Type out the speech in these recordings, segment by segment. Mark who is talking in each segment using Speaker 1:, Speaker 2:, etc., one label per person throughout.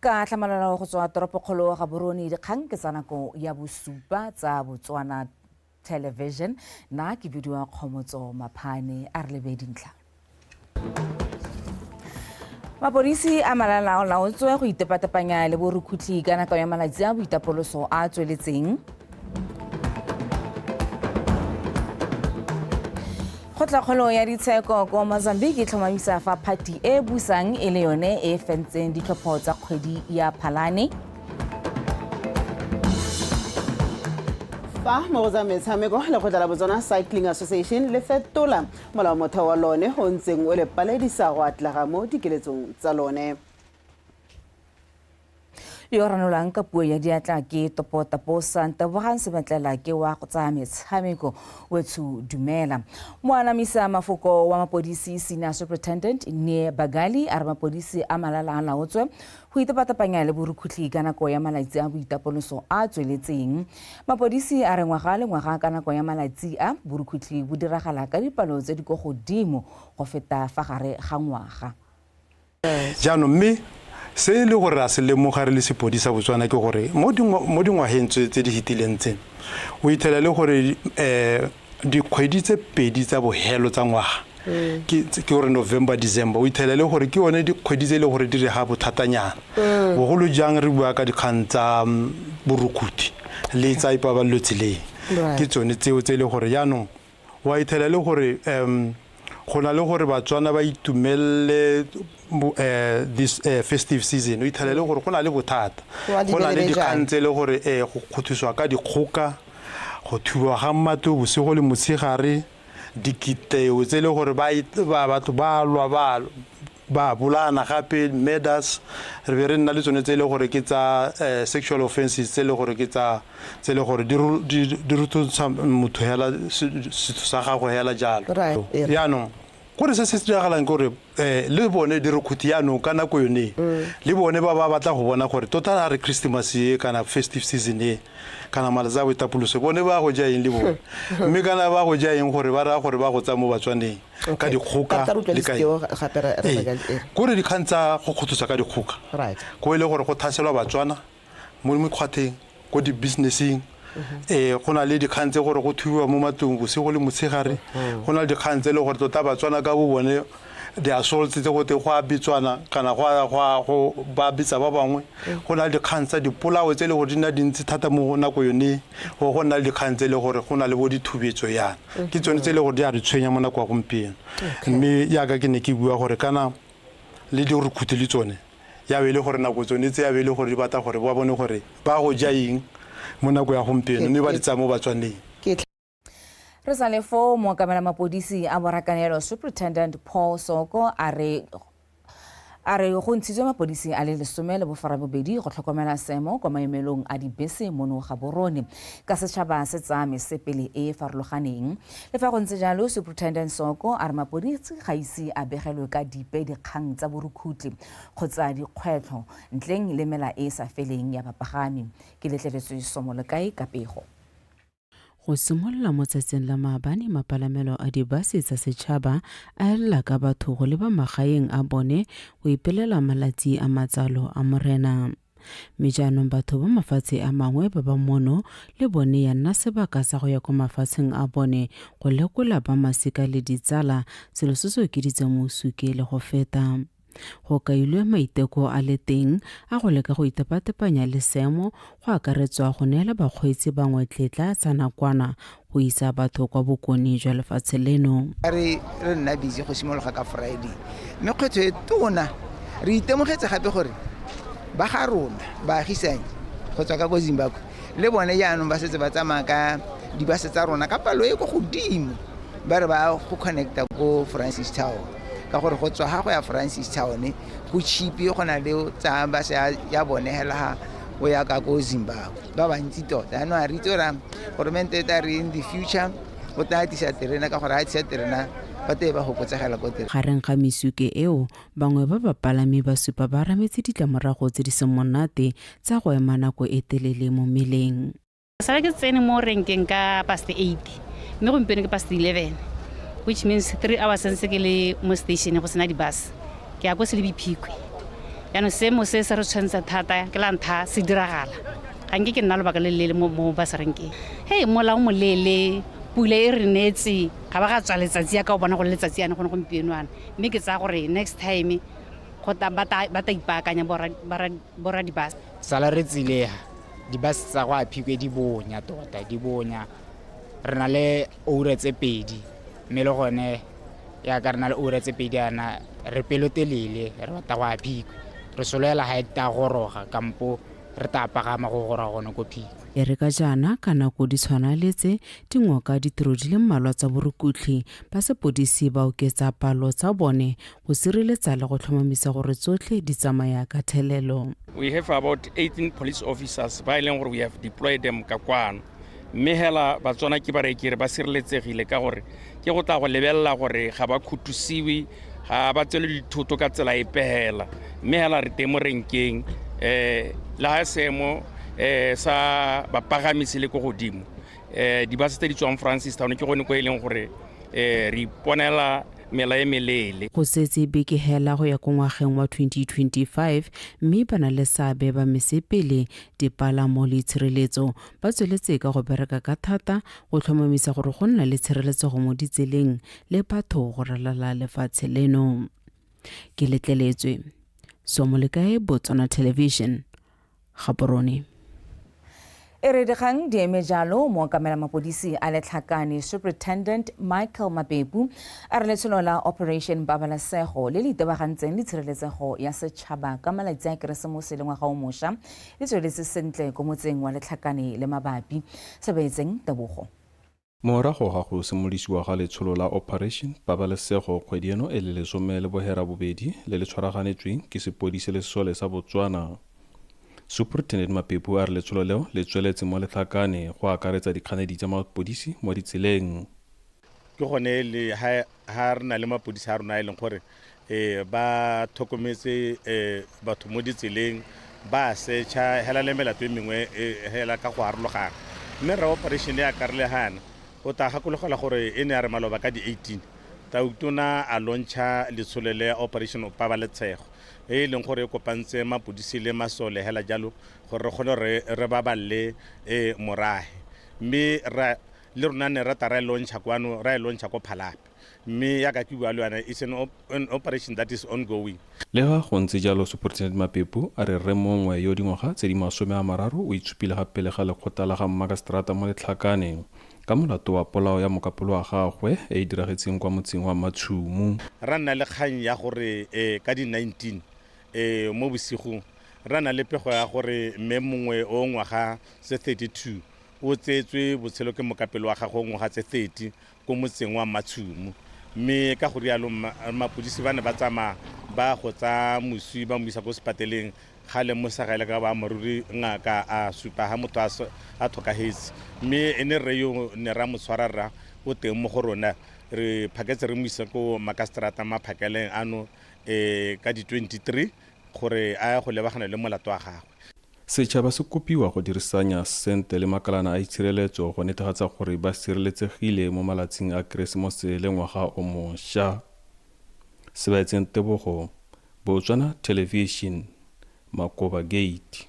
Speaker 1: ka tlhamalalo go tswa toropokgolo ga Borone dikgang ke tsa nako ya bosupa tsa Botswana Television na ke bidiwa Kgomotso Maphane a re lebe dintlha. Mapodisi a malalaolaotswe go itepatepanya le borukutlhi ka nako ya malatsi a boitapoloso a tsweletseng. Kgotla ya ditsheko ko Mozambique e tlhomamisa fa phati e busang e le yone e fentseng ditlhopho tsa kgwedi ya Phalane.
Speaker 2: Fa mo go metshameko le go tla Botswana Cycling Association le fetola molao motheo wa lone go ntseng o le paledisa go atlega mo dikeletsong tsa lone.
Speaker 1: Yo ranolang ka puo ya diatla ke Taposa Ntabogang Sebatlela ke wa go tsaya metshameko wethu dumela. Moanamisa mafoko wa mapodisi Senior Superintendent Ne Bagali a re mapodisi a malalaalaotswe go itepatepanya le borukutlhi ka nako ya malatsi a boitapoloso a tsweletseng. Mapodisi a re ngwaga le ngwaga ka nako ya malatsi a borukutlhi bo diragala ka dipalo tse di go godimo go feta fa gare ga ngwaga.
Speaker 3: Jaanong mme se le gore a se lemoga re le sepodisa Botswana ke gore mo dingwageng tse di hitileng tse o ithela le gore dikgwedi tse pedi tsa bohelo tsa ngwaga ke gore November December o ithela le gore ke yone dikgwedi tse le gore di re ga bothatanyana bogolo jang re bua ka dikgang tsa borukhuthi le tsa ipaballo tseleng ke tsone tseo tse le gore jaanong wa ithela le gore go na le gore Batswana ba itumelle this festive season o ithela le gore go na le bothata go na le dikgang tse le gore go thuswa ka dikgoka go thuwa ga mmato bosigo le motshegare dikiteo tse le gore batho ba lwa ba bolana gape murders re be re nna le tsone tse le gore ke tsa sexual offenses tse le gore ke tsa tse le gore di rutotsa motho hela setho sa gago hela jalo yaanong gore se se diragalang gore le bone di rekhuthi yaanong ka nako yone le bone ba batla go bona gore tota a re Christmas e kana festive season e kana malatsi a boitapoloso bone ba go ja eng le bone mme kana ba go ja eng gore ba ra gore ba go tsa mo Batswaneng ka dikgoka le ka gore dikgang tsa go khuthusa ka dikgoka go ile gore go thaselwa Batswana mo mekgwatheng go di businessing go na le dikgang tse gore go thuwa mo matlong bosigo le motshegare go na le dikgang tse le gore tota Batswana ka bo bone di assault tse go te go a bitswana kana go ba bitsa ba bangwe go na le dikgang tsa dipolao tse le gore di na dintsi thata mo nako yone go na le dikgang tse le gore go na le bo dithubetso yana ke tsone tse le gore di a re tshwenya mo nako ya gompieno mme ya ka ke ne ke bua gore kana le di rekhuthi le tsone ya be le gore nako tsone tse ya be le gore di batla gore ba bone gore ba go ja eng mo nako ya gompieno mme ba di tsaya mo Batswaneng.
Speaker 1: Re sa le fo moakamela mapodisi a Borakanelo Superintendent Paul Soko a re go ntshitswe mapodisi a le 12 go tlhokomela seemo kwa maemelong a dibese mono ga Borone ka setšhaba se tsa mesepele e farologaneng le fa go ntse jalo Superintendent Soko a re mapodisi ga ise a begelwe ka dipe dikgang tsa borukutlhi kgotsa dikgwetlho ntleng le mela e sa feleng ya bapagami ke letleletswe Somolekae ka pego.
Speaker 4: Go simolola mo tsatsing la maabane mapalamelo a dibase tsa setšhaba a ela ka batho go leba magaeng a bone go ipelela malatsi a matsalo a morena. Mme jaanong batho ba mafatshe a mangwe ba ba mono le bone ya nna sebaka sa go ya kwa mafatsheng a bone go lekola ba masika le ditsala selo se se okeditseng mosuke le go feta. Go kailwe maiteko a le teng a go leka go itepatepanya le seemo go akaretswa go neela bakgweetsi bangwe tletla tsa nakwana go isa batho kwa bokoni jwa lefatshe leno.
Speaker 5: Re nna busy go simologa ka Friday mme kgwetlho e tona re itemogetse gape gore ba ga rona baagisane go tswa ka go Zimbabwe le bone jaanong ba setse ba tsamaya ka dibase tsa rona ka palo e go godimo ba re ba go connecta ko Francis Town ka gore go tswa go ya Francis Town go chipi go na le tsa ba se ya bone hela go ya ka go Zimbabwe ba bantsi tota no a re tsora gore mente ta re in the future go ta tisa terena ka gore a tisa terena ba te ba go potsegela go terena
Speaker 4: gareng ga mesuke eo bangwe ba bapalami ba supa ba rametse ditlamorago tse di seng monate tsa go ema nako e telele mo meleng.
Speaker 6: Sa ke tsene mo renkeng ka past 8 mme go mpene ke past 11 which means 3 hours since ke le mo station go sena di bus ke a go se le biphikwe yaanong seemo se se re tshwantsha thata ke la ntlha se diragala ga nke ke nna lobaka le leele mo baserenkeng hei molao moleele pula e re neetse ga ba ga tswa letsatsi ya ka o bona go le letsatsi yana gone gompienoana mme ke tsaya gore next time ba ta ipaakanya borra dibase
Speaker 7: sala re tsilega dibase tsa go aphikwe di bonya tota di bonya re na le ure tse pedi mme le gone ya ka re na le ure tse pedi yana re pelotelele re bata go aphikwe re solela ga e ta goroga kampo re ta pagama go gora gone ko phiko
Speaker 4: e re ka jaana ka nako di tshwanaletse dingwaga ditiro di le mmalwa tsa borukhutlhi ba sepodisi ba oketsa palo tsa bone go sireletsa le go tlhomamisa gore tsotlhe di tsamaya ka thelelo.
Speaker 8: We have about 18 police officers ba ileng gore we have deployed them ka kwano mme hela batswana ke barekire ba sireletsegile ka gore ke go tla go lebella gore ga ba khutusiwe ga ba tswele dithoto ka tsela e pehela mme hela re temo renkeng la seemo sa bapagamisi le go godimo dibase tse di tswang Francistown ke gone go e leng gore re iponela mela e melele
Speaker 4: go setse beke hela go ya go ngwageng wa 2025 mme bana le seabe ba mesepele dipalamo le tshireletso ba tsweletse ka go bereka ka thata go tlhomamisa gore go nna le tshireletsego mo ditseleng le batho go ralala lefatshe leno. Ke letleletswe Somolekae, Botswana Television, Gaborone.
Speaker 1: E re dikgang di eme jalo mo kamela mapodisi a letlhakane Superintendent Michael Mapepu a re letsholo la Operation Babalesego le le itebagantseng le tshireletsego ya setšhaba ka malatsi a Keresemose le ngwaga o mošwa le tsweletse sentle ko motseng wa letlhakane le mabapi se beetseng tebogo.
Speaker 9: Morago ga go simolisiwa ga letsholo la Operation Babalesego kgwedi eno e le lesome le bohera bobedi le le tshwaraganetsweng ke sepodisi le sesole sa Botswana. Superintendent Mapepu a re letsholo leo le tsweletse mo letlhakane go akaretsa dikganedi tsa mapodisi mo ditseleng.
Speaker 10: Ke gone le ha re na le mapodisi a rona e leng gore ba tlhokometse batho mo ditseleng ba setšha hela le melato e mengwe hela ka go arologana mme re operation ya karlegana go ta gakologela gore e ne a re maloba ka di 18 tautona a launcha letsholo le Operation Babalesego e leng gore e kopantse mapodisi le masole hela jalo gore re kgone re baballe morahe mme le rona ne rata ra launcha kwano ra launcha ko Phalapi mme ya ka ke bua le yana it's an operation that is ongoing.
Speaker 9: Le ga go ntse jalo Superintendent Mapepu a re mongwe yo dingwaga tse di 30 o itshupile gape le ga lekgotla la ga Magastrata mo letlhakane ka molato wa polao ya mokapolo wa gagwe e diragetseng kwa motseng wa Matshumu.
Speaker 10: Ra nna le kgang ya gore ka di 19 mo bosigo ra na le pego ya gore mme mongwe o ngwaga se 32 o tsetswe botshelo ke mokapelo wa gagwe ngwaga tse 30 ko motseng wa Matshumu mme ka go rialo mapodisi ba ne ba tsama ba go tsa moswi ba mo isa go sepateleng ga le mosagele ka ba moruri ngaka a supa ha motho a thokahetse mme ene re yo ne ra motshwarara o teng mo go rona re phaketse re mo isa ko Magastrata maphakeleng ano ka di 23 gore a go lebagana le molato wa gagwe.
Speaker 9: Setšhaba se kopiwa go dirisanya sente le makalana a itshireletso go netefatsa gore ba sireletsegile mo malatsing a Keresemose le ngwaga o mošwa. Se baetseng tebogo, Botswana Television, Makoba Gate.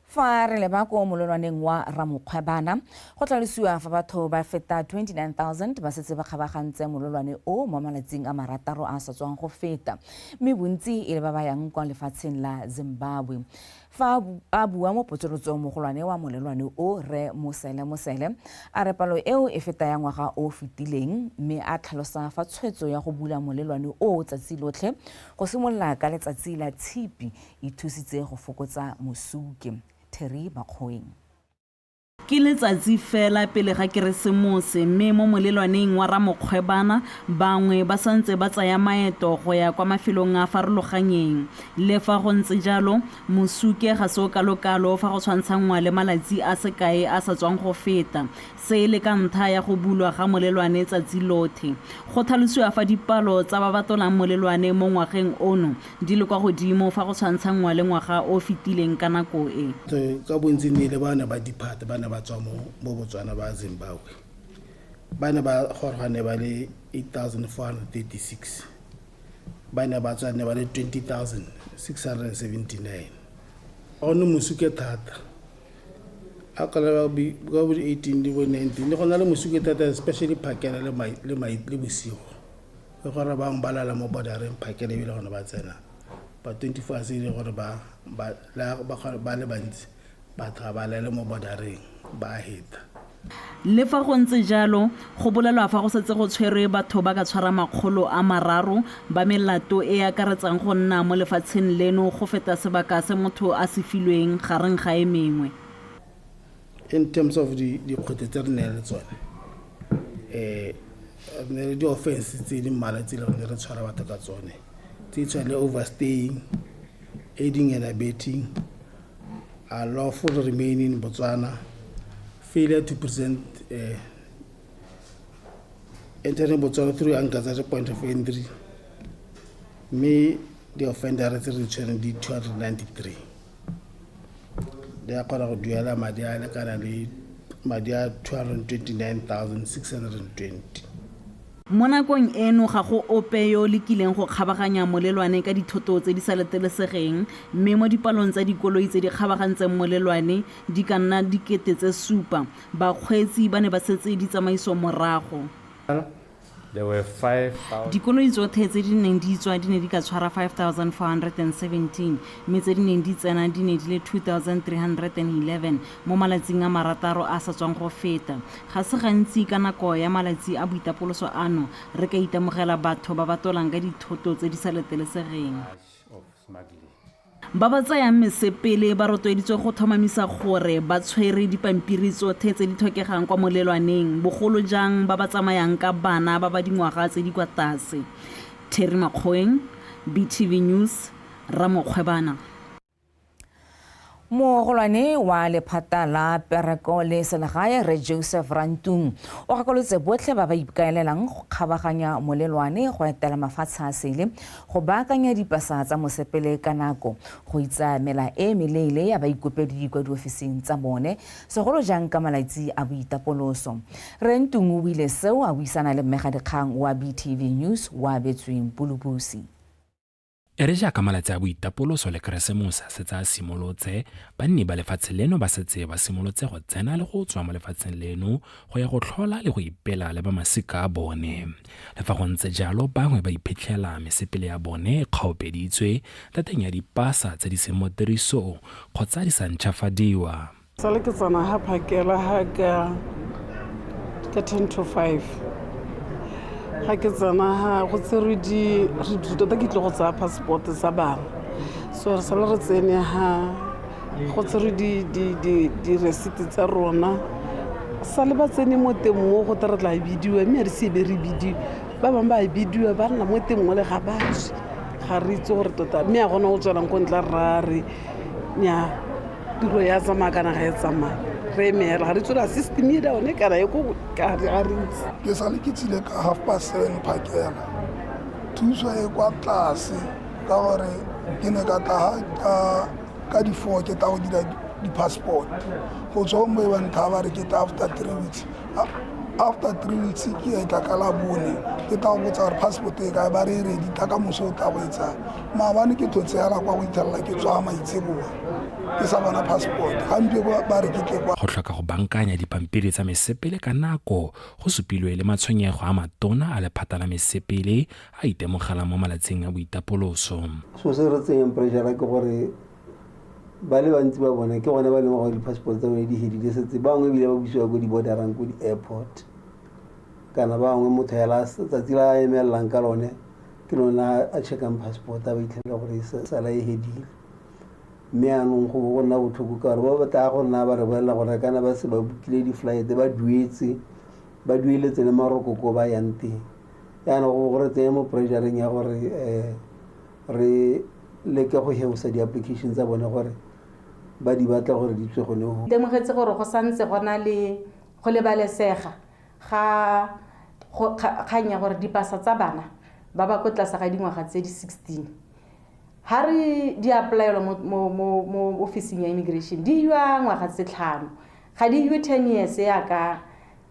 Speaker 1: Fa re leba ko molelwaneng wa Ramokgwebana go tlalisiwa fa batho ba feta 29,000 ba setse ba kgabagantse molelwane o mo malatsing a marataro a sa tswang go feta mme bontsi e le ba ba yang kwa lefatsheng la Zimbabwe. Fa a bua mo potsolotso mogolwane wa molelwane o re Mosele a re palo eo e feta ya ngwaga o fetileng mme a tlhalosa fa tshwetso ya go bula molelwane o tsatsi lotlhe go simolola ka letsatsi la Tshipi e thusitse go fokotsa mosuke. Terry Bakgoeng.
Speaker 11: Ke letsatsi fela pele ga Keresemose mme mo molelwaneng wa Ramokgwebana bangwe ba santse ba tsaya maeto go ya kwa mafelong a farologanyeng le fa go ntse jalo mosuke ga se o kalokalo fa go tshwantshangwa le malatsi a sekae a sa tswang go feta se le ka ntha ya go bulwa ga molelwane tsatsi lotlhe go tlhalosiwa fa dipalo tsa ba batolang molelwane mo ngwageng ono di le kwa godimo fa go tshwantshangwa le ngwaga o fetileng ka nako e
Speaker 12: ka bontsi ne le bana ba diphate bana ba tswa mo Botswana ba Zimbabwe bana ba gorogane ba le 8,436 ba ne ba tswa ne ba le 20,679 o ne mosuke thata a ka le go 18 le 19 le gona le mosuke thata especially phakela le bosigo go gore ba mbalala mo bodareng phakela e bile gona ba tsena ba 24 se ile gore ba le bantsi ba thabala le mo bodareng ba heta.
Speaker 11: Le fa go ntse jalo go bolelwa fa go setse go tshwere batho ba ka tshwara 300 ba melato e akaretsang go nna mo lefatsheng leno go feta sebaka se motho a se filweng gareng ga e mengwe.
Speaker 12: In terms of the kgotse tse re ne le tsone ne le di-offense tse di mmala tse le re tshwara batho ka tsone tse tshwane le overstaying, aiding and abetting, unlawful remaining in Botswana, failure to present entering Botswana through unconscious point of entry. Me, the offender is returning the 293. They are called Duela Madia, Madia 229,620.
Speaker 11: Mo nakong eno ga go ope yo le kileng go kgabaganya molelwane ka dithoto tse di sa letelesegeng mme mo dipalong tsa dikoloi tse di kgabagantseng molelwane di ka nna dikete tse 7 bakgweetsi ba ne ba setse di tsamaiso morago.
Speaker 13: There were 5,000.
Speaker 11: Dikoloi tsotlhe tse di neng di tswa di ne di ka tshwara 5,417 mme tse di neng di tsena di ne di le 2,311 mo malatsing a marataro a sa tswang go feta. Ga se gantsi ka nako ya malatsi a boitapoloso ano re ka itemogela batho ba ba tolang ka dithoto tse di sa letelesegeng. Ba ba tsayang mesepele ba rotloeditswe go tlhomamisa gore ba tshwere dipampiri tsotlhe tse di tlhokegang kwa molelwaneng bogolo jang ba ba tsamayang ka bana ba ba dingwaga tse di kwa tlase. Terry Makgoeng, BTV News, Ramokgwebana.
Speaker 1: Mogolwane wa lephata la Pereko le selegae Re Joseph Rantung o gakolotse botlhe ba ba ikaelelang go kgabaganya molelwane go etela mafatshe a sele go baakanya dipasa tsa mosepele ka nako go itsa mela e meleele ya baikopedi kwa diofising tsa bone segolo jang ka malatsi a boitapoloso. Rantung o buile seo a buisana le mmegadikgang wa BTV News wa Betsweng Pulubusi.
Speaker 14: E re jaaka malatsi a boitapoloso le Keresemose a setse a simolotse banni ba lefatshe leno ba setse ba simolotse go tsena le go tswa mo lefatsheng leno go ya go tlhola le go ipela le ba masika a bone. Le fa go ntse jalo bangwe ba iphitlhela mesepele ya bone e kgaopeditswe tateng ya dipasa tse di seng mo tirisong kgotsa di sa ntšhafadiwa.
Speaker 15: Sale ke tsana ha phakela ha ka 10 to 5 ha ke tsana ha go tsere di re tota ke tle go tsa passport sa bana so re sala re tsene ha go tsere di receipt tsa rona sale ba tsene mo teng mo go tla re tla bidiwa mme re se be re bidiwa ba bang ba bidiwa ba nna mo teng mo le ga batho ga re itse gore tota mme a gona go tswela go ntla rare nya tiro ya tsamaya kana ga e tsamaya re emela ga re tswela system e daone kana e go ka re itse
Speaker 16: ke sale ke tsile ka 7:30 phakela thuso e kwa tlase ka gore ke ne ka tla ka di 4 ke ta go dira di passport go tswa mo e bantha ba re ke ta after 3 weeks after 3 weeks ke e tla ka la bone ke ta go botsa gore passport e ka ba re ready ta ka moso ta go etsa maabane ke thotse ya la kwa go italla ke tswa maitseboa ke sa bona passport gampe ba re ke tle kwa
Speaker 14: go tlhoka go bankanya dipampiri tsa mesepele ka nako go supilwe le matshwenyego a matona a lephata la mesepele a itemogela mo malatsing a boitapoloso.
Speaker 17: So se re tseng pressure ke gore ba le bantsi ba bona ke gone ba leng go di-passport tsa bone di hedile setse bangwe ebile ba busiwa ko di-borderang ko di-airport kana bangwe motho ya la tsatsi la emelelang ka lone ke lona a checkang passport a ba itlhela gore sala e hedile mme anong go bona botlhoko ka gore ba batla go nna ba re bolela gore kana ba se ba bukile di-flight ba dueletse le marokoko ba yang teng yaanong go gore tseye mo pressureng ya gore re leke go heusa di-application tsa bone gore ba di batla gore di tswe gone go
Speaker 18: temogetse gore go santse gona le go lebalesega ga kganya gore dipasa tsa bana ba ba ko tlase ga dingwaga tse di 16 ha re di applyela mo officing ya immigration di ywa ngwaga tse 5 ga di ywe 10 years ya ka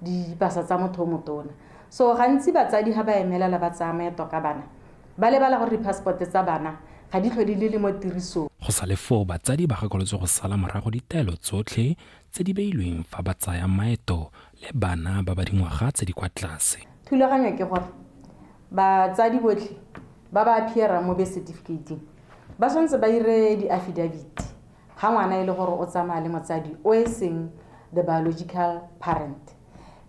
Speaker 18: dipasa tsa motho motona so gantsi batsadi ha ba emelela ba tsamaya to ka bana ba lebala gore di-passport tsa bana ga di tlhole di le mo tirisong.
Speaker 14: Go sa le foo batsadi ba gakolotse go sala morago ditaelo tsotlhe tse di beilweng fa ba tsaya maeto le bana ba ba dingwaga tse di kwa tlase.
Speaker 18: Thulaganyo ke gore batsadi botlhe ba ba appearang mo birth certificate ba tshwanetse ba ire di-affidavit ga ngwana e le gore o tsamaya le motsadi o e seng the biological parent.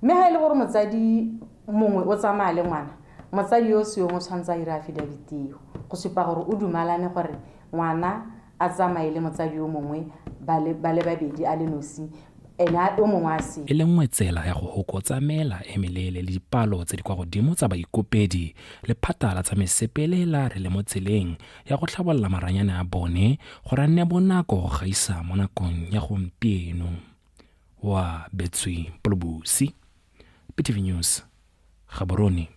Speaker 18: Mme ga e le gore motsadi mongwe o tsamaya le ngwana, motsadi yo se yo mo tshwanetse a ire affidavit eo go supa gore o dumalane gore ngwana a tsamaye le motsadi yo mongwe ba le babedi a le nosi ena o mongwe a se.
Speaker 14: E le nngwe tsela ya go hokotsa mela e meleele le dipalo tse di kwa godimo tsa baikopedi le phata la tsa mesepele la re le mo tseleng ya go tlhabolola maranyane a bone gore a nne bonako go gaisa mo nakong ya gompieno. Wa Betswi Polobusi, PTV News, Gaborone.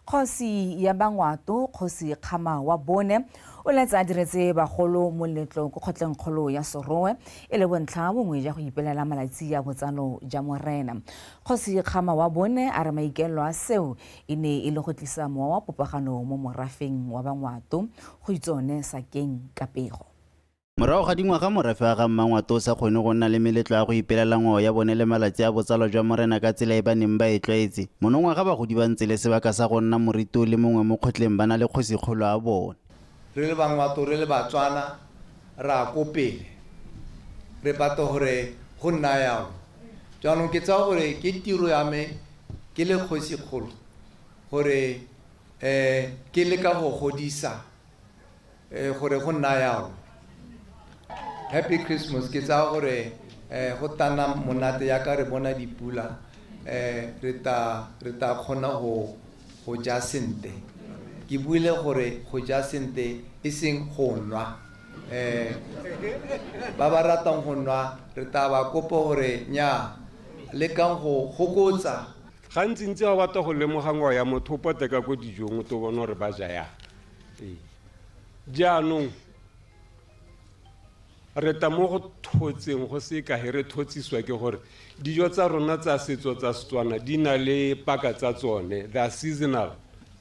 Speaker 1: Kgosi ya Bangwato, Kgosi Kgama wa Bone o letsa diretse bagolo moletlo go kgotleng kgolo ya Sorowe e le bontlha bongwe ja go ipelela malatsi ya botsalo ja morena. Kgosi Kgama wa Bone a re maikelo a seo e ne e le go tlisa mowa wa popagano mo morafeng wa Bangwato go itsone Sakeng Kapego.
Speaker 2: Morago ga dingwaga morafe wa ga Mmangwato o sa kgone go nna le meletlo ya go ipelela ngwao ya bone le malatsi a botsalo jwa morena ka tsela e ba neng ba e tlwaetse. Monongwaga bagodi ba ntse le sebaka sa go nna morito le mongwe mo kgotleng ba na le kgosikgolo a bone.
Speaker 19: Re le Bangwato re le Batswana ra kopele re pato gore go nna yalo jaanong ke tsa gore ke tiro ya me ke le kgosikgolo gore ke le ka go godisa gore go nna yalo. Happy Christmas ke tsa gore go tana monate ya ka re bona dipula re ta kgona go ja sente. Ke buile gore go ja sente e seng go nwa ba ba ratang go nwa re ta ba kopa gore nya le kang go gokotsa
Speaker 20: gantsi ntse ba batla go lemoga ngwao ya motho o poteka ko dijong to bona gore ba ja ya jaanong re ta mo go thotseng go se ka re thotsiswa ke gore dijo tsa rona tsa setso tsa Setswana di na le paka tsa tsone the seasonal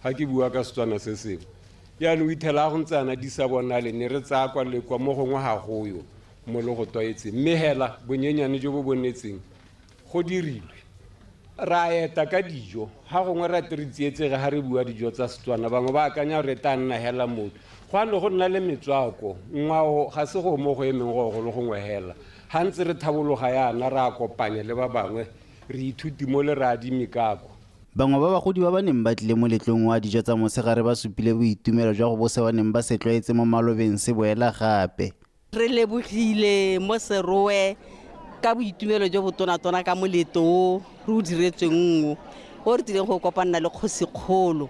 Speaker 20: ha ke bua ka Setswana se sengwe yaanong o ithela go ntsana di sa bonale ne re tsaya kwa le kwa mo gongwe ga goyo mo le go tlwaetseng mme hela bonyenyane jo bo bonetseng go dirilwe ra eta ka dijo ha gongwe ra re tsietsege ha re bua dijo tsa Setswana bangwe ba akanya re ta nna hela motho gwane go nna le metswako ngwao ga se go mo go emeng go le gongwe hela ha ntse re thabologa yana ra kopanya le ba bangwe re ithuti mo le ra di mikako.
Speaker 2: Bangwe ba bagodi ba ba neng ba tlile mo letlong wa dijo tsa mosegare ba supile boitumelo jwa go bose ba neng ba se tlwaetse mo malobeng se boela gape.
Speaker 21: Re lebogile mo Serowe ka boitumelo jo botona-tona ka moletlo re o diretsweng o re tlileng go kopana le kgosikgolo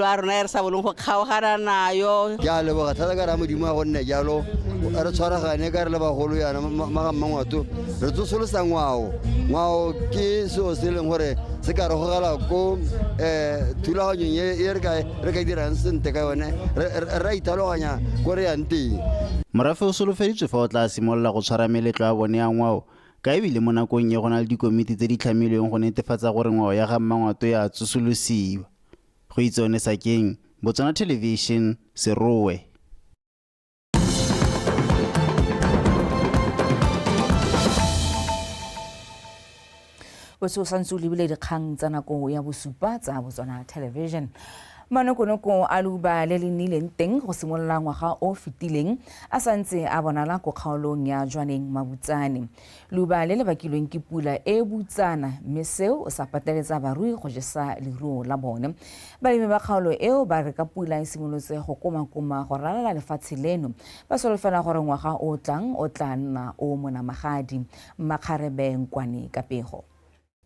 Speaker 21: a rona e re sa boleng go kgaogana nayo.
Speaker 22: Ke a leboga thata ka ra modimo a gonne jalo re tshwaragane ka re le bagolo yana maga Mmangwato re tsosolosa ngwao ke seo se leng gore se ka re gogela ko thulaganyong e re ka dirang sente ka yone ra ithaloganya ko re yang teng.
Speaker 2: Morafe o solofeditswe fa o tla simolola go tshwara meletlo ya bone ya ngwao ka ebile mo nakong e go na le dikomiti tse di tlhamilweng go netefatsa gore ngwao ya ga Mmangwato ya tsosolosiwa. Go itsone Sakeng, Botswana Television, Serowe.
Speaker 1: Botso santse o lebile dikgang tsa nako ya bosupa tsa Botswana Television. Manokonoko a luba le le nnileng teng go simolola ngwaga o fetileng a santse a bonala ko kgaolong ya Jwaneng Mabutsane. Luba le le bakilweng ke pula e butsana mme seo o sa pateletsa barui go jesa leruo la bone. Balemi ba kgaolo eo ba re ka pula e simolotse go komakoma go ralala lefatshe leno ba solofela gore ngwaga o tla nna o monamagadi. Makgarebe Nkwane Kapego.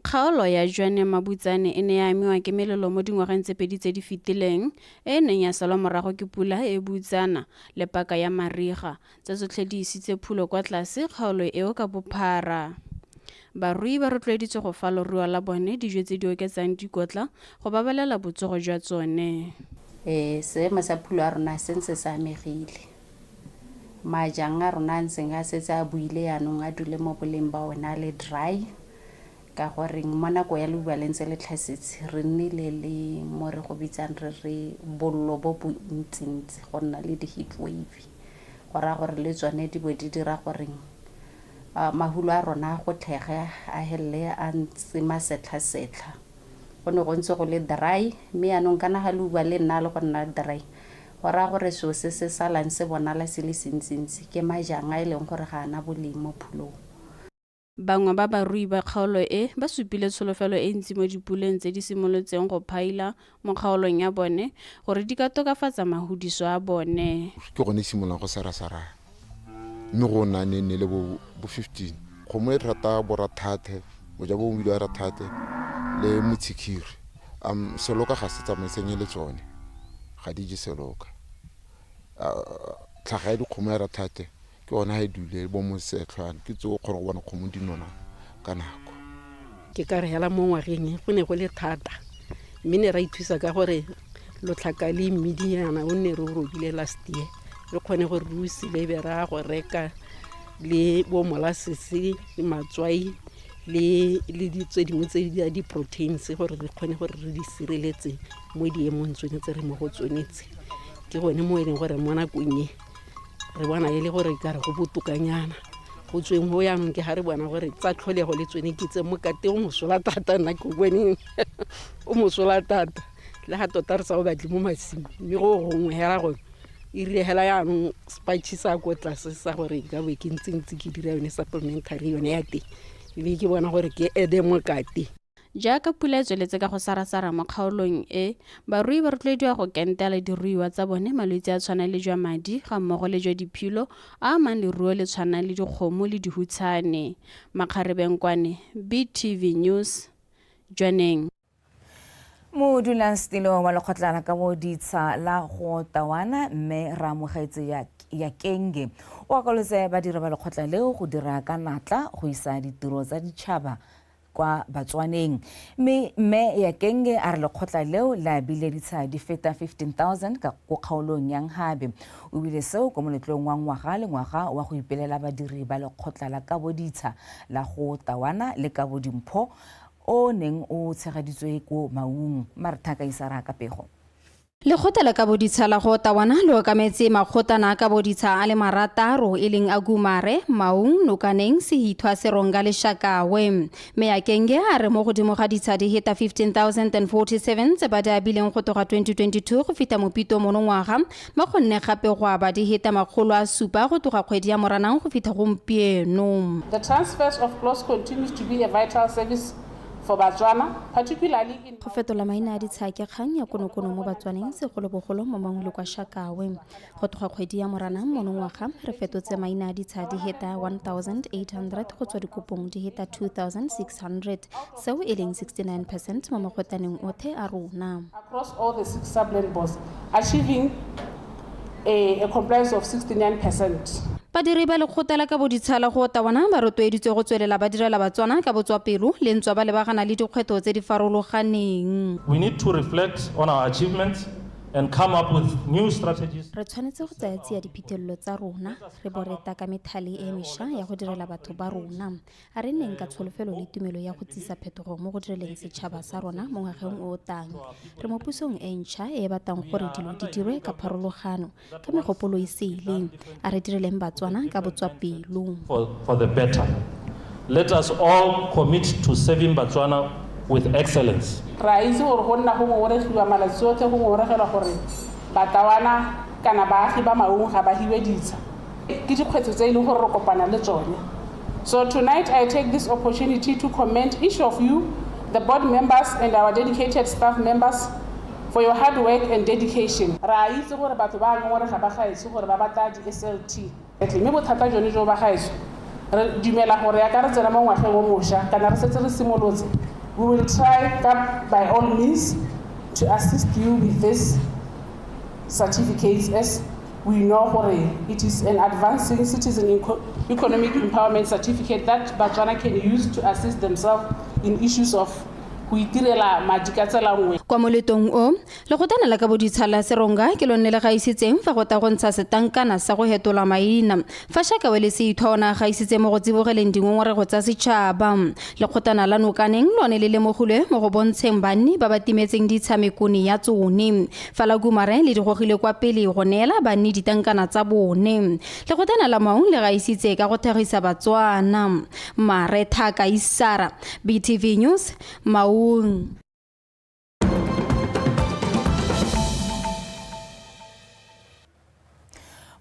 Speaker 23: Kgaolo ya Jwaneng Mabutsane e ne ya amiwa ke melelo mo dingwageng tse pedi tse di fetileng e neng ya salwa morago ke pula e butsana le paka ya mariga tsa tsotlhe di isitse phulo kwa tlase kgaolo eo ka bophara. Barui ba rotloeditswe go fa leruo la bone dijo tse di oketsang dikotla go babalela botsogo jwa tsone.
Speaker 24: Seemo sa phulo a rona sentse sa amegile majang a rona ntseng a setse a buile yaanong a dule mo boleng ba ona le dry ka goreng mo nako ya leuba le ntse le tlhasetse re nnile le mo re go bitsang re bollo bo bontsintsi go nna le di-heat wave go raya gore le tsone di bo di dira goreng mahulo a rona go tlhege a helele a ntse masetlha-setlha go ne go ntse go le dry mme yaanong kana ga leuba le nna le go nna dry go raya gore seo se se salang se bonala se le sentsintsi ke majang a e leng gore ga ana boleng mo phulong.
Speaker 23: Bangwe ba barui ba kgaolo e ba supile tsholofelo e ntsi mo dipuleng tse di simolotseng go phaila mo kgaolong ya bone gore di ka tokafatsa mahudiso a bone.
Speaker 3: Ke gone simololang go sarasara mme go na ne le bo 15 go mo rata borathate mo ja bo mo dira rathate le motsikiri seloka ga se tsamaiseng le tsone ga di je seloka tlhaga di kgomo ya rathate ke ona ha dule bo mo setlhwana ke tso go bona kgomo di nona ka nako
Speaker 15: ke ka re hela mo ngwageng go ne go le thata mme ne ra ithusa ka gore lotlhaka le mediana o ne re robile last year re kgone gore re usile be ra go reka le bo molasses le matswai le tse dingwe tse di proteins gore re kgone gore re di sireletse mo diemong tsone tse re mo go tsonetse ke gone mo e leng gore mo nakong re bona e le gore ka re go botokanyana go tsweng go yanong ke ga re bona gore tsa tlholego le tsone ke tse mokate o mosola thata nna ke bone o mosola thata le ga tota re sa go batle mo masimo mme go gongwe hela go e rile hela yanong spatšhe sa ko tlase sa gore ka be ke ntse ke dira yone supplementary yone ya teng ebe ke bona gore ke ede mokate.
Speaker 23: Jaaka pula e tsweletse ka go sarasara mo kgaolong e, barui ba rotloediwa go kentela diruiwa tsa bone malwetse a tshwana le jwa madi ga mmogo le jwa diphilo a amang leruo le tshwana le dikgomo le dihutshane. Makgarebenkwane, BTV News, Jwaneng.
Speaker 1: Modulasetilo wa lekgotla la ka boditsha la go tawana mme Ramogetse ya Kenge o akolotse badiri ba lekgotla leo go dira ka natla go isa ditiro tsa ditšhaba kwa Batswaneng. Mme ya Kenge a re lekgotla leo la bileditsha di feta 15,000 ka go kgaolong ya Nghabe. O bile seo ko moletlong wa ngwaga le ngwaga wa go ipelela badiri ba lekgotla la ka boditsha la go tawana le ka bodimpho o neng o tshegaditswe ko Maung. Marthaka Isara ka pego.
Speaker 5: Lekgotla la ka boditsha la go tawana le okametse makgotana ka boditsha a le marataro e leng a Gumare, Maung, Nokaneng, Sehithwa, Seronga le Shakawe. Me ya Kenge a re mo godimo ga ditsha di heta 15,047 tse ba di abileng go toga 2022 go feta Mopito monongwaga mo go nne gape go aba di heta 700 go toga kgwedi ya Moranang go feta gompieno.
Speaker 6: The transfers of clothes continues to be a vital service for Batswana, particularly in
Speaker 5: go fetola maina a ditsha ke kgang ya konokono mo Batswaneng segolobogolo mo Maung le kwa Shakawe. Go toga kgwedi ya Moranang monongwaga re fetotse maina a ditsha di heta 1,800 go tswa dikopong di heta 2,600 seo e leng 69% mo magotaneng othe a rona.
Speaker 6: Across all the 6 sub-land boards, achieving a compliance of 69%.
Speaker 5: Badiri ba lekgotla la ka boditsha la go tawana ba rotloeditswe go tswelela ba direla Batswana ka botswapelo le ntswa ba lebagana le dikgwetlho tse di farologaneng.
Speaker 7: We need to reflect on our achievements and come up with new strategies.
Speaker 5: Re tshwanetse go tsaya tsia diphitlhelelo tsa rona re boreta ka methale e mešwa ya go direla batho ba rona a re neng ka tsholofelo le tumelo ya go tsisa phetogo mo go direleng setšhaba sa rona mo ngwageng o tang. Re mo pusong e ntšha e batang gore dilo di dirwe ka pharologano ka megopolo e sele a re direleng Batswana ka botswapelo.
Speaker 7: For the better. Let us all commit to serving Batswana with excellence.
Speaker 6: Ra itse gore go nna go ngoregiwa malatsi otlhe go ngoregela gore Batawana kana baagi ba Maung ga ba hiwe ditsha ke dikgwetlho tse e leng gore re kopana le tsone. So tonight I take this opportunity to commend each of you, the board members and our dedicated staff members, for your hard work and dedication. Ra itse gore batho ba ngorega ba gaetso gore ba batla di SLT mme bothata jone jo ba gaetso re dumela gore ya ka re tsena mo ngwageng o mošwa kana re setse re simolotse. We will try by all means to assist you with this certificates as we know it is an advancing citizen economic empowerment certificate that Batswana can use to assist themselves in issues of go itirela madi ka tsela nngwe.
Speaker 5: Kwa moletong o le go tana la ka boditshala seronga ke lone le gaisitseng fa go ta go ntsha setankana sa go hetola maina fa shaka wele se ithona gaisitse mo go tsibogeleng dingongore go tsa setšhaba le kgotana la nokaneng lone le lemogulwe mo go bontsheng banni ba ba timetseng ditshamekoni ya tsone fa la Gumare le digogile kwa pele go neela banni ditankana tsa bone le kgotana la Maung le gaisitse ka go thegisa Batswana. Mare Thaka Isara, BTV News, Maung.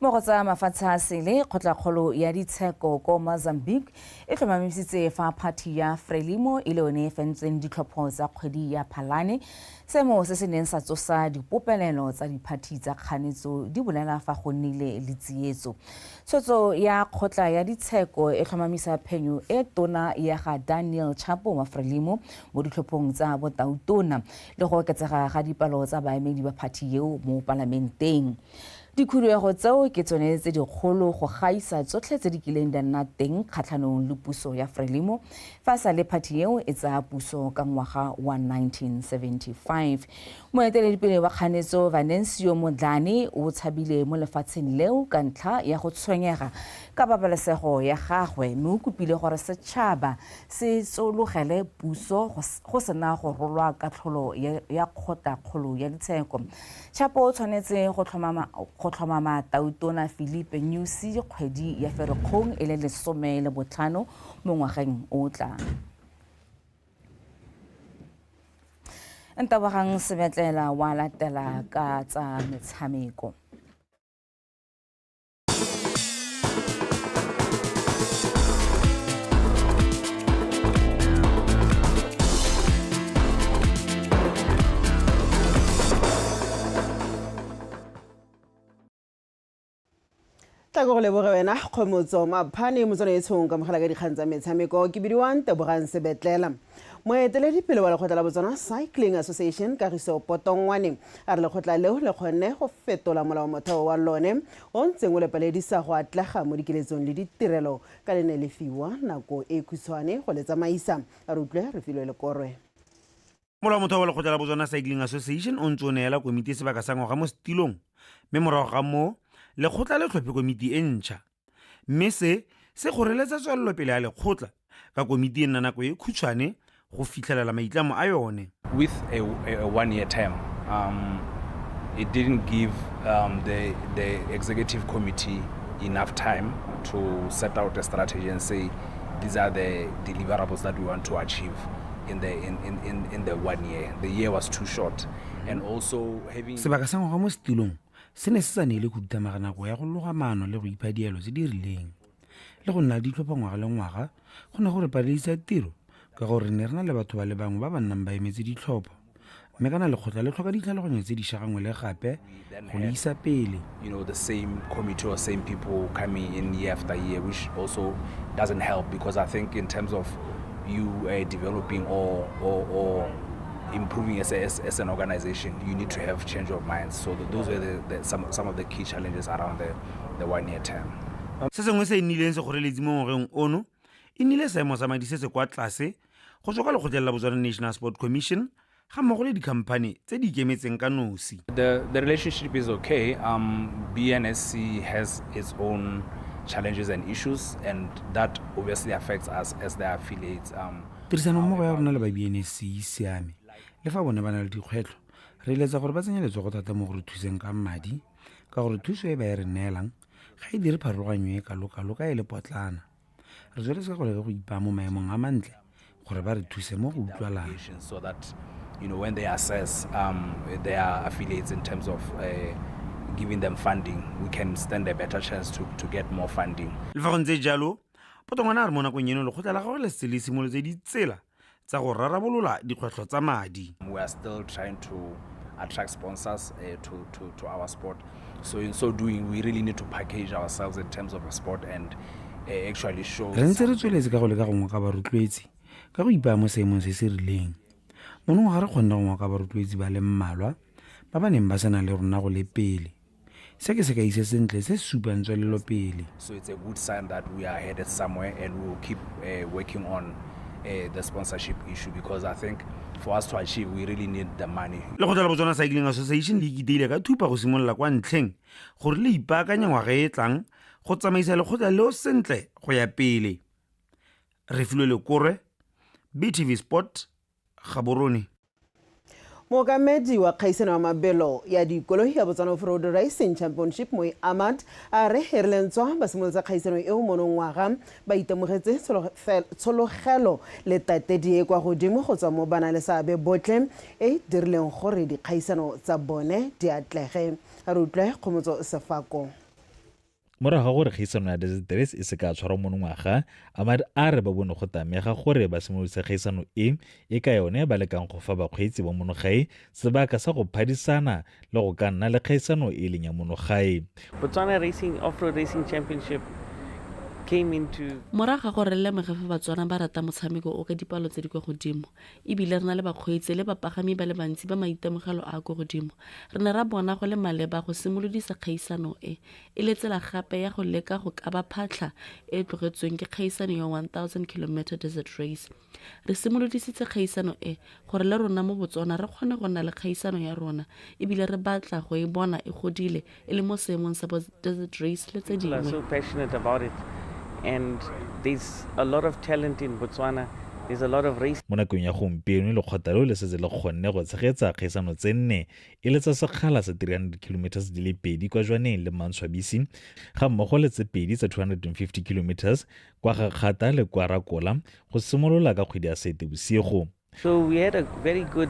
Speaker 1: mo go tsa mafatshe a sele kgotlakgolo ya ditsheko ko Mozambique e tlhomamisitse fa party ya Frelimo e le yone e fentseng ditlhopho tsa kgwedi ya Phalane semo se se neng sa tsosa dipopelelo tsa diphathi tsa kganetso di bolela fa go nnile le tsietso. Tshotso ya kgotla ya ditsheko e tlhomamisa phenyo e tona ya ga Daniel Chapo wa Frelimo mo ditlhophong tsa botautona le go oketsega ga dipalo tsa baemedi ba phathi eo mo parlamenteng. Dikhurego tseo ke tsone tse dikgolo go gaisa tsotlhe tse di kileng di nna teng kgatlhanong le puso ya Frelimo fa sa le phathi eo e tsa puso ka ngwaga wa 1975. Moeteledipele wa kganetso Venancio Mondlane o tshabile mo lefatsheng leo ka ntlha ya go tshwenyega ka pabalesego ya gagwe mme o kopile gore setšhaba se tsologele puso go sena go rolwa katlholo ya kgotlakgolo ya ditsheko. Chapo o tshwanetse go tlhomama tautona Philippe Nyusi kgwedi ya Ferikgong e le 15 mo ngwageng o tlang. Ntabogang Sebetlela wa latela ka tsa metshameko.
Speaker 4: Tla go leboga wena Kgomotso Maphane mo tsone etshong ka mogala ka dikgang tsa metshameko ke bidiwang Tebogang Sebetlela. Moeteledipele wa lekgotla la Botswana Cycling Association Kagiso Potongwane a re lekgotla leo le kgonne go fetola molao motheo wa lone o ntseng o lepaledisa go atlega mo dikiletsong le ditirelo ka le ne le fiwa nako e khutshwane go le tsamaisa a re utlwe re filwe le korwe.
Speaker 8: Molao motheo wa lekgotla la Botswana Cycling Association o ntse o neela komiti sebaka sa ngwaga mo setilong mme morago ga moo lekgotla le tlhophe komiti e ntšha mme se kgoreletsa tswelelopele ya lekgotla ka komiti e nna nako e khutshwane go fitlhelela maitlamo a yone.
Speaker 9: With a 1-year term, it didn't give the executive committee enough time to set out a strategy and say these are the deliverables that we want to achieve in the 1 year. The year was too short, and also having
Speaker 8: sebaka sa ngwaga mo setilong se ne se tsane le go ditamaga nako ya go loga maano le go ipha dielo tse di rileng le go nna ditlhopha ngwaga le ngwaga go ne go re paledisa tiro ka gore ne re na le batho ba le bangwe ba ba nnang ba emetse ditlhopha mme kana lekgotla le tlhoka ditlhaloganyo tse di shagangwe le gape go le isa pele.
Speaker 9: The same committee or same people coming in year after year, which also doesn't help because I think in terms of you developing or improving as an organization, you need to have change of minds. So those were some of the key challenges around the 1-year term.
Speaker 8: Se sengwe se nnileng se kgoreletsi mo ngwageng ono e nnile seemo sa madi se se kwa tlase go tswa ka lekgotleng la Botswana National Sport Commission ga mmogo le dikhamphane tse di ikemetseng ka nosi.
Speaker 9: The relationship is okay. BNSC has its own challenges and issues, and that obviously affects us as their affiliates.
Speaker 8: Tirisano mmogo ya rona le ba BNSC e siame le fa bone ba na le dikgwetlho re iletsa gore ba tsenye letsogo thata mo go re thuseng ka madi ka gore thuso e ba e re neelang ga e dire pharologanyo e kalokalo ka e le potlana re tsweletse go leka go ipaa mo maemong a mantle gore ba re thuse mo go utlwalang.
Speaker 9: So that when they assess their affiliates in terms of giving them funding, we can stand a better chance to get more funding.
Speaker 8: Le fa go ntse jalo Potongwana a re mo nakong eno lekgotla la gagwe le setse le simolotse ditsela tsa go rarabolola dikgwetlho tsa madi.
Speaker 9: We are still trying to attract sponsors to our sport. So in so doing, we really need to package ourselves in terms of a sport and actually show.
Speaker 8: Re ntse re tsweletse ka go leka go ngoka barotloetsi ka go ipaa mo seemong se se rileng. Monong ga re kgonne go ngoka barotloetsi ba le mmalwa ba ba neng ba sena le rona go le pele. Se ke se ka ise sentle se supang tswelelo pele.
Speaker 9: So it's a good sign that we are headed somewhere and we will keep working on the sponsorship issue, because I think for us to achieve, we really need the money.
Speaker 8: Lekgotla la Botswana Cycling Association le ikiteile ka thupa go simolola kwa ntlheng gore le ipaakanya ngwaga e tlang go tsamaisa lekgotla leo sentle go ya pele. Refilwe Lekore, BTV Sport, Gaborone.
Speaker 4: Mookamedi wa kgaisano ya mabelo ya dikoloi ya Botswana Off-Road Racing Championship Moe Ahmad a re herelentswa ba simolotsa kgaisano eo monongwaga ba itemogetse tshologelo le tatedi e kwa godimo go tswa mo bana le seabe botlhe e dirileng gore dikgaisano tsa bone di atlege. A re utlwe Kgomotso Sefako.
Speaker 10: Morago gore kgaisano ya Desert Race e se ka tshwarwa monongwaga, Ahmad a re ba bone go tamega gore ba simolotse kgaisano e ka yone ba lekang go fa bakgweetsi ba monogae sebaka sa go phadisana le go ka nna le kgaisano e leng ya monogae.
Speaker 11: Botswana Racing Off-Road Racing Championship came into
Speaker 23: moraga gore le lemoge fa Batswana ba rata motshameko o ka dipalo tse di kwa godimo ebile re na le bakgweetsi le bapagami ba le bantsi ba maitemogelo a kwa godimo. Re ne ra bona go le maleba go simolodisa kgaisano e le tsela gape ya go leka go ka ba phatlha e tlogetsweng ke kgaisano ya 1000 km Desert Race. Re simolodisitse kgaisano e gore le rona mo Botswana re kgone go na le kgaisano ya rona ebile re batla go e bona e godile e le mo seemong sa Desert Race le tse dingwe.
Speaker 11: so passionate about it. And there's a lot of talent in Botswana. There's a lot of race.
Speaker 10: Mo nakong ya gompieno lekgotla leo le setse le kgonne go tshegetsa kgaisano tse nne e le tsa sekgala sa 300 km di le pedi kwa Jwaneng le Manswabisi ga mmogo le tse pedi tsa 250 km kwa Gakgata le kwa Rakola go simolola ka kgwedi ya Seetebosigo.
Speaker 11: So we had a very good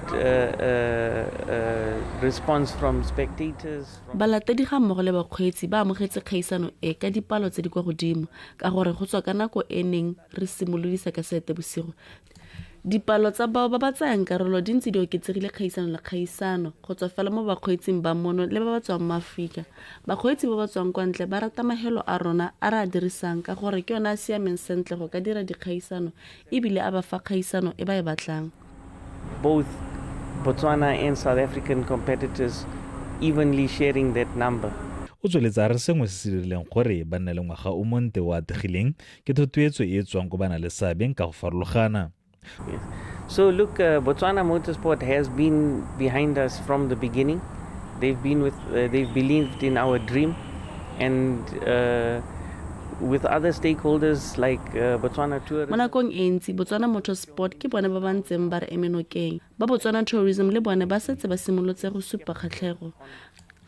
Speaker 11: response from spectators.
Speaker 23: Balatedi ga mmogo le bakgweetsi ba amogetse kgaisano e ka dipalo tse di kwa godimo ka gore go tswa ka nako e neng re simolodisa ka Seetebosigo. Dipalo tsa bao ba ba tsayang karolo di ntse di oketsegile kgaisano le kgaisano go tswa fela mo bakgweetsing ba mono le ba ba tswang mo Afrika. Bakgweetsi ba ba tswang kwa ntle ba rata mahelo a rona a re a dirisang ka gore ke yona a siameng sentle go ka dira dikgaisano ebile a ba fa kgaisano e ba e batlang.
Speaker 11: Both Botswana and South African competitors evenly sharing that number.
Speaker 10: O tsweletsa re sengwe se se dirileng gore ba nne le ngwaga o monte o ategileng ke thothoetso e tswang go bana le seabeng ka go farologana.
Speaker 11: Yes. So look, Botswana Motorsport has been behind us from the beginning. They've believed in our dream, and with other stakeholders like Botswana Tourism.
Speaker 23: Mo nakong e ntsi Botswana Motorsport ke bone ba ba ntseng ba re emenokeng ba Botswana Tourism le bone ba setse ba simolotse go supa kgatlhego.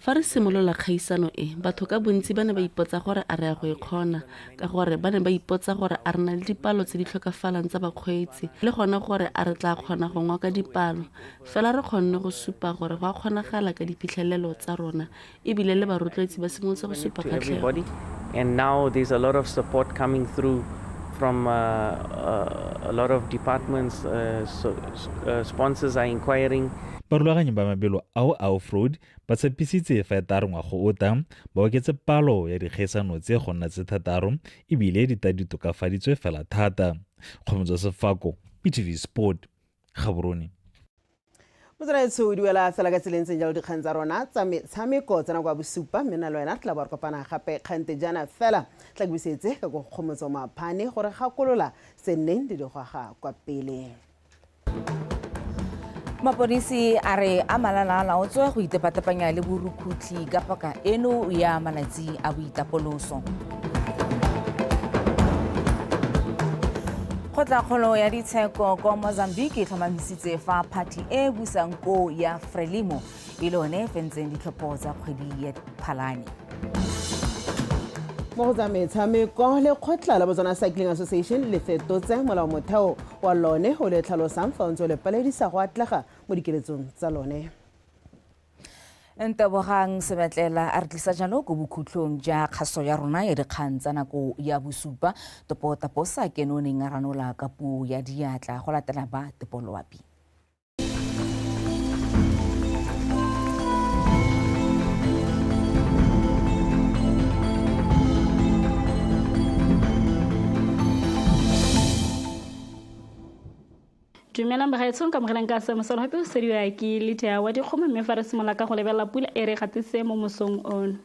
Speaker 23: Fa re simolola kgaisano e batho ka bontsi ba ne ba ipotsa gore a re a go ikgona ka gore ba ne ba ipotsa gore a rena le dipalo tse di tlhokafalang tsa bakgweetsi le gone gore a re tla kgona go ngwa ka dipalo fela re kgonne go supa gore go a kgonagala ka diphitlhelelo tsa rona ebile le barotloetsi ba simolotse go supa kgatlhego.
Speaker 11: And now there's a lot of support coming through from a lot of departments. Sponsors are inquiring.
Speaker 10: Barulaganyi ba mabelo ao a off-road ba tshepisitse fa etare ngwago o tang ba oketse palo ya dikgaisano tse go nna tse thataro ebile di tokafaditswe fela thata. Kgomotso Sefako, BTV Sport, Gaborone.
Speaker 4: Motswetso o duela fela ka tseleng tse jalo dikgang tsa rona tsa metshameko tsa nako ya bosupa mme nna le wena tla ba re kopana gape kgante jana fela tla busetse ka go Kgomotso Maphane gore gakolola se nneng di digwaga kwa pele.
Speaker 1: Mapodisi a re a malalalaotswe go itepatepanya le borukutlhi ka paka eno ya malatsi a boitapoloso. Kgotlatshekelo ya ditsheko kwa Mozambique e tlhomamisitse fa phati e busang koo ya Frelimo e le yone fentseng ditlhopho tsa kgwedi ya Phalane.
Speaker 4: Mo go tsa metshameko lekgotla la Botswana Cycling Association le fetotse molao motheo wa lone o le tlhalosang fa ntse le paledisa go atlega mo dikeletsong tsa lone.
Speaker 1: Ntebogang Sebetlela a re tlisa jalo go bokhutlong ja kgaso ya rona ya dikgang tsa nako ya bosupa taposa ke no neng a ranola ka puo ya diatla go latela ba Tepoloapi.
Speaker 12: Dumelang bagaetsong ka mogelang ka seemo sa gape o sediwa ke Lethea wa dikgomo mme fa re simola ka go lebelela pula e re gatise mo mosong ono.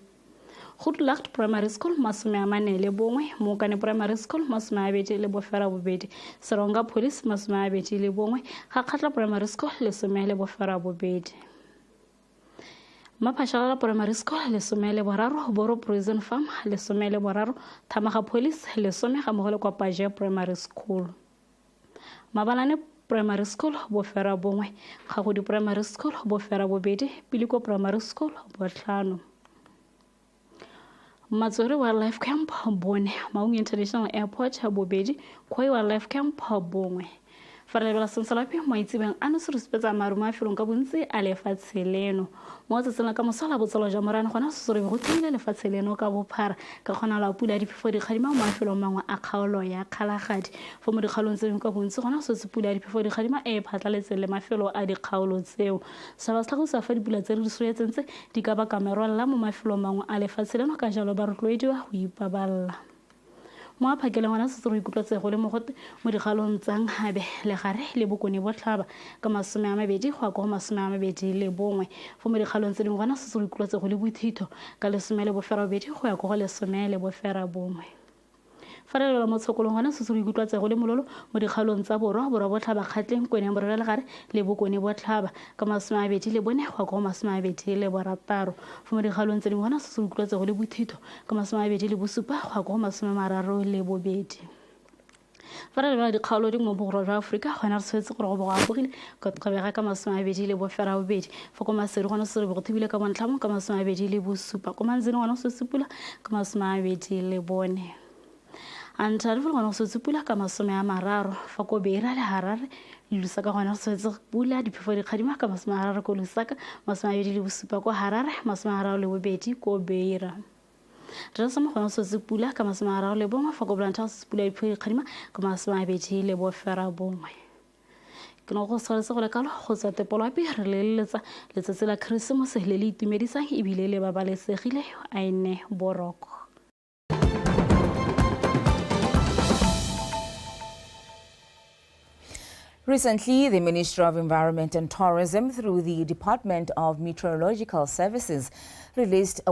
Speaker 12: Goodluck Primary School masome a mane le bongwe, Mokane Primary School masome a bedi le bofera bobedi, Seronga Police masome a bedi le bongwe, Gakgatla Primary School lesome le bofera bobedi. Mapashala Primary School lesome le boraro, Boro Prison Farm lesome le boraro, Thamaga Police lesome ga mogole kwa Paje Primary School. Mabalane Primary School bofera bongwe, Gagodi Primary School bofera bobedi, Piliko Primary School botlhano. Matsore Wildlife Camp bone, Maungi International Airport bobedi, Koi Wildlife Camp bongwe. Farela Sonsalapi maitsibeng a no se respetsa marumo a felong ka bontsi a lefatshe leno. Mo tsatsela ka mosola botsolo jwa morana gona se sore go tsile lefatshe leno ka bophara ka gona la pula di phefo di khadima mo afelong mangwe a kgaolo ya kgalagadi. Fo mo di kgalong tseng ka bontsi gona se pula di phefo di khadima e phatlaletse le mafelo a di kgaolo tseo. Sa ba tlago sa fa di pula tse di soyetsentse di ka ba kamerwa mo mafelong mangwe a lefatshe leno ka jalo ba rotloediwa go ipaballa. Mo phakela ngwana se tsoro ikutlwatse go le mogote mo digalong tsang habe le gare le bokone botlhaba ka masome a mabedi go ka masome a mabedi le bongwe fo mo digalong tse dingwe ngwana se tsoro ikutlwatse go le bothito ka lesome le bofera bobedi go ya go lesome le bofera bongwe. Farela mo tshokolong ngwana se tsoro ikutlwatse go le mololo mo digalong tsa borwa botlhaba kgatleng kwene borela le gare le bokone botlhaba ka masome a mabedi le bone go ka masome a mabedi le borataro fo mo digalong tse dingwe ngwana se tsoro ikutlwatse go le bothito ka masome a mabedi le bosupa go ka masome a mararo le bobedi. Farela dikgaolo dingwe mo borwa jwa Afrika gona re tshwetse gore go bo ga bogile ka tlhabega ka masome a mabedi le bofera bobedi fo ko maseri gona se re go thibile ka bontlhamo ka masome a mabedi le bosupa ko mantsene gona se sepula ka masome a mabedi le bone. Antari fo gona se sepula ka masome a mararo fa ko beira le Harare le Lusaka gona se tse pula diphefo di khadima ka masome a mararo ko Lusaka masome a mabedi le bosupa ko Harare masome a mararo le bobedi ko beira. Re sa mo gona se sepula ka masome a mararo le bongwe fa ko Blantyre se sepula diphefo di khadima ka masome a mabedi le bofera bongwe. Ke no go se go le kalo go tsa tepolo ape re leletsa letsatsi la Christmas le le itumedisang e bile le babalesegile a ene boroko.
Speaker 1: Recently, the Ministry of Environment and Tourism, through the Department of Meteorological Services, released a